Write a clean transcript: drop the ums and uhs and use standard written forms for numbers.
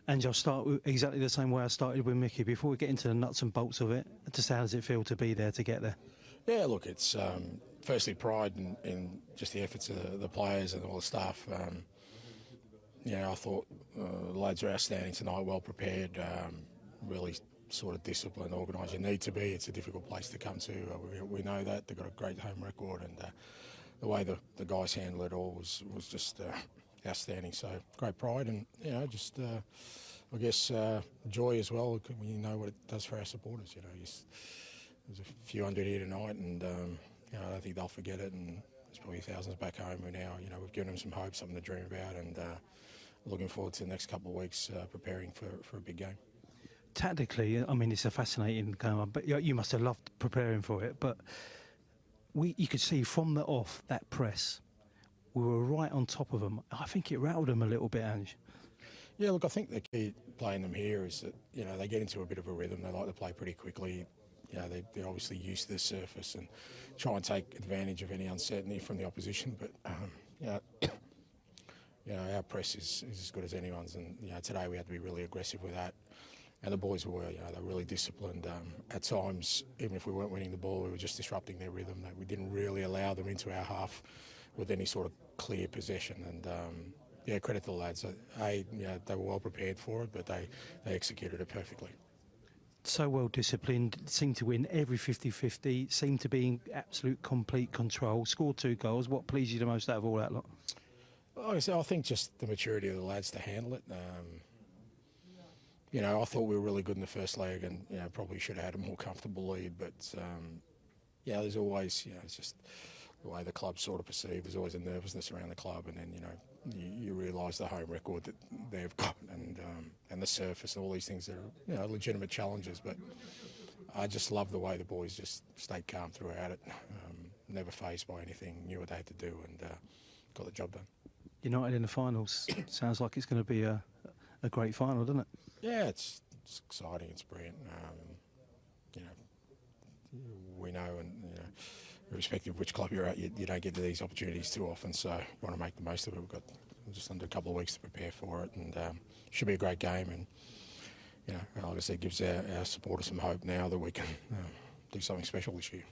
And I'll start with exactly the same way I started with Mickey. Before we get into the nuts and bolts of it, just how does it feel to be there, to get there? Yeah, look, it's firstly pride in just the efforts of the players and all the staff. I thought the lads are outstanding tonight, well prepared, really sort of disciplined, organised. You need to be. It's a difficult place to come to. We know that. They've got a great home record, and the way the guys handled it all was just outstanding. So great pride, and I guess joy as well. You know what it does for our supporters. There's a few hundred here tonight, and I don't think they'll forget it. And there's probably thousands back home who now, we've given them some hope, something to dream about, and looking forward to the next couple of weeks preparing for a big game. Tactically, I mean, it's a fascinating game, but you must have loved preparing for it. But you could see from the off, that press, we were right on top of them. I think it rattled them a little bit, Ange. Yeah, look, I think the key playing them here is that, they get into a bit of a rhythm. They like to play pretty quickly. They're obviously used to the surface and try and take advantage of any uncertainty from the opposition. But, our press is as good as anyone's. And, today we had to be really aggressive with that. And the boys were, they were really disciplined. At times, even if we weren't winning the ball, we were just disrupting their rhythm. We didn't really allow them into our half with any sort of clear possession. And, credit to the lads. They were well prepared for it, but they executed it perfectly. So well disciplined, seemed to win every 50-50, seemed to be in absolute complete control, scored 2 goals. What pleased you the most out of all that lot? I think just the maturity of the lads to handle it. I thought we were really good in the first leg, and probably should have had a more comfortable lead. But there's always, it's just the way the club's sort of perceived. There's always a nervousness around the club, and then you realise the home record that they've got, and the surface, and all these things that are legitimate challenges. But I just love the way the boys just stayed calm throughout it, never fazed by anything, knew what they had to do, and got the job done. United in the finals. Sounds like it's going to be a great final, doesn't it? Yeah, it's exciting. It's brilliant. We know, and irrespective of which club you're at, you don't get to these opportunities too often. So you want to make the most of it. We've got just under a couple of weeks to prepare for it, and should be a great game. And like I said, gives our supporters some hope now that we can do something special this year.